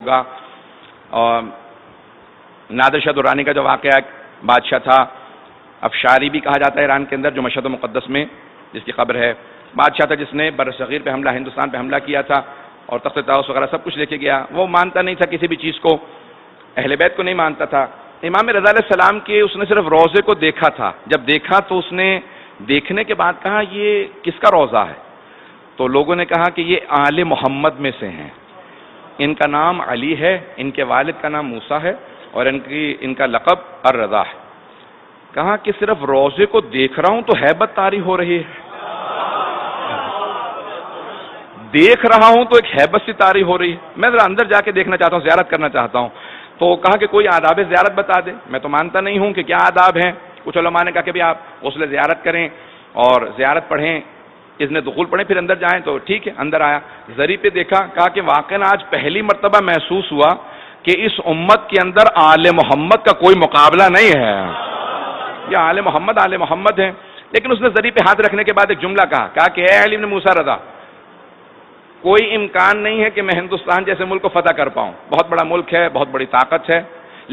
ہوگا. اور نادر شاہ درانی کا جو واقعہ بادشاہ تھا، افشاری بھی کہا جاتا ہے ایران کے اندر، جو مشہد مقدس میں جس کی قبر ہے، بادشاہ تھا جس نے بر صغیر پہ حملہ، ہندوستان پہ حملہ کیا تھا اور تخت طاؤس وغیرہ سب کچھ لے کے گیا. وہ مانتا نہیں تھا کسی بھی چیز کو، اہل بیت کو نہیں مانتا تھا. امام رضا علیہ السلام کے اس نے صرف روضے کو دیکھا تھا. جب دیکھا تو اس نے دیکھنے کے بعد کہا یہ کس کا روضہ ہے؟ تو لوگوں نے کہا کہ یہ آل محمد میں سے ہیں، ان کا نام علی ہے، ان کے والد کا نام موسیٰ ہے اور ان کا لقب الرضا ہے. کہا کہ صرف روضے کو دیکھ رہا ہوں تو ہیبت طاری ہو رہی ہے، دیکھ رہا ہوں تو ایک ہیبت سی طاری ہو رہی ہے. میں ذرا اندر جا کے دیکھنا چاہتا ہوں، زیارت کرنا چاہتا ہوں. تو کہا کہ کوئی آداب زیارت بتا دے. میں تو مانتا نہیں ہوں کہ کیا آداب ہیں. کچھ علماء نے کہا کہ بھی آپ غسل زیارت کریں اور زیارت پڑھیں، اذن دخول پڑھیں، پھر اندر جائیں. تو ٹھیک ہے، اندر آیا، زری پہ دیکھا، کہا کہ واقعاً آج پہلی مرتبہ محسوس ہوا کہ اس امت کے اندر آل محمد کا کوئی مقابلہ نہیں ہے. یہ آل محمد ہیں. لیکن اس نے زری پہ ہاتھ رکھنے کے بعد ایک جملہ کہا کہ اے علی بن موسیٰ رضا، کوئی امکان نہیں ہے کہ میں ہندوستان جیسے ملک کو فتح کر پاؤں، بہت بڑا ملک ہے، بہت بڑی طاقت ہے،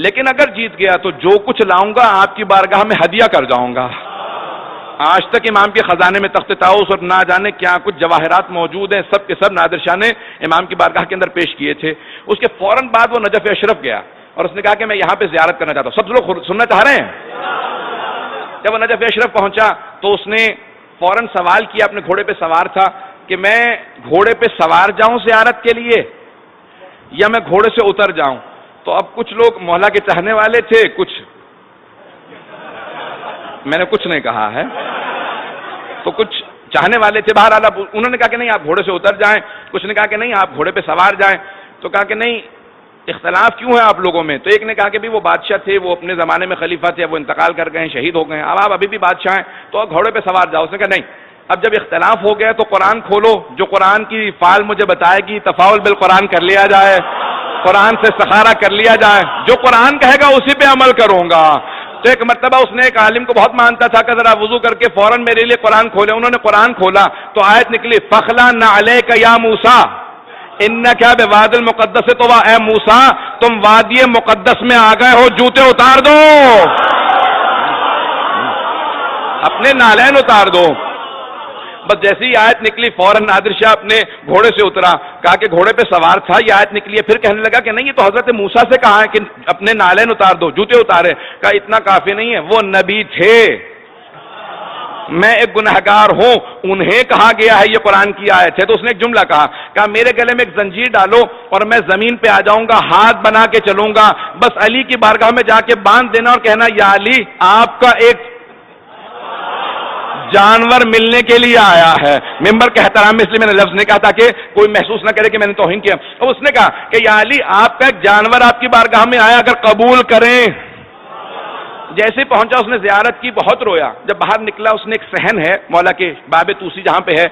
لیکن اگر جیت گیا تو جو کچھ لاؤں گا آپ کی بارگاہ میں ہدیہ کر جاؤں گا. آج تک امام کے خزانے میں تخت طاؤس اور نہ جانے کیا کچھ جواہرات موجود ہیں، سب کے سب نادر شاہ نے امام کی بارگاہ کے اندر پیش کیے تھے. اس کے فوراً بعد وہ نجف اشرف گیا اور اس نے کہا کہ میں یہاں پہ زیارت کرنا چاہتا ہوں. سب لوگ سننا چاہ رہے ہیں؟ جب وہ نجف اشرف پہنچا تو اس نے فوراً سوال کیا، اپنے گھوڑے پہ سوار تھا، کہ میں گھوڑے پہ سوار جاؤں زیارت کے لیے یا میں گھوڑے سے اتر جاؤں؟ تو اب کچھ لوگ مولا کے چاہنے والے تھے، کچھ، میں نے کچھ نہیں کہا ہے، تو کچھ چاہنے والے تھے. بہرحال انہوں نے کہا کہ نہیں آپ گھوڑے سے اتر جائیں، کچھ نے کہا کہ نہیں آپ گھوڑے پہ سوار جائیں. تو کہا کہ نہیں، اختلاف کیوں ہے آپ لوگوں میں؟ تو ایک نے کہا کہ بھی وہ بادشاہ تھے، وہ اپنے زمانے میں خلیفہ تھے، وہ انتقال کر گئے ہیں، شہید ہو گئے ہیں، اب آپ ابھی بھی بادشاہ ہیں تو گھوڑے پہ سوار جاؤ. اس نے کہا نہیں، اب جب اختلاف ہو گیا تو قرآن کھولو، جو قرآن کی فعال مجھے بتائے گی تفاعل بالقرآن کر لیا جائے، قرآن سے استخارہ کر لیا جائے، جو قرآن کہے گا اسی پہ عمل کروں گا. تو ایک مرتبہ اس نے ایک عالم کو بہت مانتا تھا کہ ذرا وضو کر کے فوراً میرے لیے قرآن کھولے. انہوں نے قرآن کھولا تو آیت نکلی فخلا نعلیک یا موسیٰ انک بواد المقدس. تو اے موسیٰ تم وادی مقدس میں آ گئے ہو، جوتے اتار دو، اپنے نالین اتار دو. بس جیسی ہی آیت نکلی فوراً نادر شاہ اپنے گھوڑے سے اترا. کہا کہ گھوڑے پہ سوار تھا، یہ آیت نکلی ہے. پھر کہنے لگا کہ نہیں، یہ تو حضرت موسیٰ سے کہا ہے کہ اپنے نالین اتار دو، جوتے اتارے. کہا اتنا کافی نہیں ہے، وہ نبی تھے، میں ایک گنہگار ہوں، انہیں کہا گیا ہے یہ قرآن کی آیت ہے. تو اس نے ایک جملہ کہا میرے گلے میں ایک زنجیر ڈالو اور میں زمین پہ آ جاؤں گا، ہاتھ بنا کے چلوں گا، بس علی کی بارگاہ میں جا کے باندھ دینا اور کہنا یا علی آپ کا ایک جانور ملنے کے لیے آیا ہے. ممبر کے احترام میں اس لیے میں نے لفظ نہیں کہا تاکہ کوئی محسوس نہ کرے کہ میں نے توہین کیا. اور اس نے کہا کہ یا علی آپ کا ایک جانور آپ کی بارگاہ میں آیا، اگر قبول کریں. جیسے پہنچا اس نے زیارت کی، بہت رویا. جب باہر نکلا اس نے ایک صحن ہے مولا کے باب توسی جہاں پہ ہے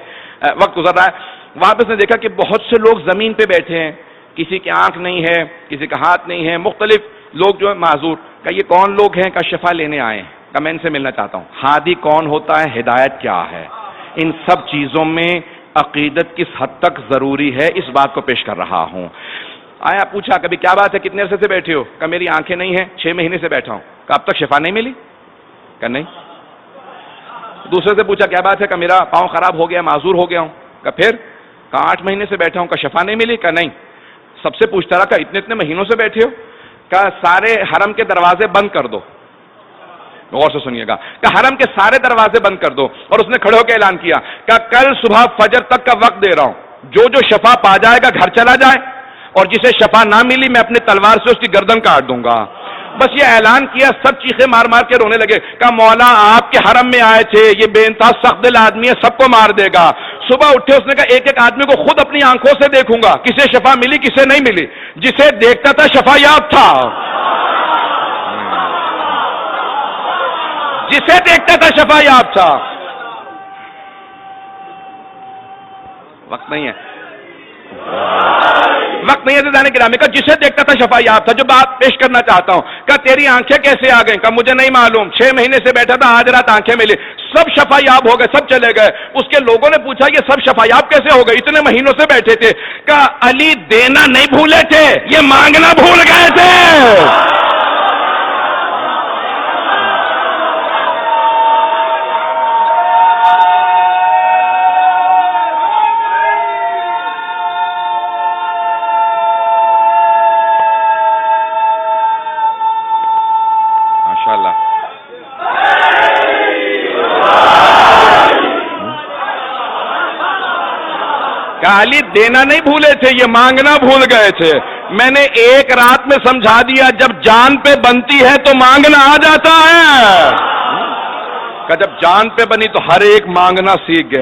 وقت گزر رہا ہے، وہاں پہ اس نے دیکھا کہ بہت سے لوگ زمین پہ بیٹھے ہیں، کسی کی آنکھ نہیں ہے، کسی کا ہاتھ نہیں ہے، مختلف لوگ جو ہے معذور. کہ یہ کون لوگ ہیں؟ کہ شفا لینے آئے ہیں. کہ میں ان سے ملنا چاہتا ہوں. ہادی کون ہوتا ہے؟ ہدایت کیا ہے؟ ان سب چیزوں میں عقیدت کس حد تک ضروری ہے، اس بات کو پیش کر رہا ہوں. آیا پوچھا کبھی کیا بات ہے، کتنے عرصے سے بیٹھے ہو؟ کہ میری آنکھیں نہیں ہیں، 6 مہینے سے بیٹھا ہوں. کہ اب تک شفا نہیں ملی؟ کہ نہیں. دوسرے سے پوچھا کیا بات ہے؟ کہ میرا پاؤں خراب ہو گیا، معذور ہو گیا ہوں. کہ پھر؟ کہ 8 مہینے سے بیٹھا ہوں. کہ شفا نہیں ملی؟ کہ نہیں. سب سے پوچھتا رہا کہ اتنے مہینوں سے بیٹھے ہو؟ کہ سارے حرم کے دروازے بند کر دو. غور سے سنیے گا. کہ حرم کے سارے دروازے بند کر دو. اور اس نے کھڑے ہو کے اعلان کیا کہ کل صبح فجر تک کا وقت دے رہا ہوں، جو شفا پا جائے گا گھر چلا جائے، اور جسے شفا نہ ملی میں اپنی تلوار سے اس کی گردن کاٹ دوں گا. بس یہ اعلان کیا، سب چیخیں مار مار کے رونے لگے. کہ مولا آپ کے حرم میں آئے تھے، یہ بے انتہا سخت دل آدمی ہے، سب کو مار دے گا. صبح اٹھے اس نے کہا ایک ایک آدمی کو خود اپنی آنکھوں سے دیکھوں گا، کسے شفا ملی کسے نہیں ملی. جسے دیکھتا تھا شفا یاب تھا، جسے دیکھتا تھا شفا یاب تھا. وقت نہیں ہے. وقت نہیں ہے زیادہ گرامی کا جسے دیکھتا تھا شفا یاب تھا. جو بات پیش کرنا چاہتا ہوں کہ تیری آنکھیں کیسے آ گئیں؟ کہ مجھے نہیں معلوم, 6 مہینے سے بیٹھا تھا, آج رات آنکھیں ملی, سب شفا یاب ہو گئے, سب چلے گئے. اس کے لوگوں نے پوچھا یہ سب شفا یاب کیسے ہو گئے؟ اتنے مہینوں سے بیٹھے تھے. کہ علی دینا نہیں بھولے تھے, یہ مانگنا بھول گئے تھے. علی دینا نہیں بھولے تھے, یہ مانگنا بھول گئے تھے. میں نے ایک رات میں سمجھا دیا, جب جان پہ بنتی ہے تو مانگنا آ جاتا ہے. کہ جب جان پہ بنی تو ہر ایک مانگنا سیکھ گیا.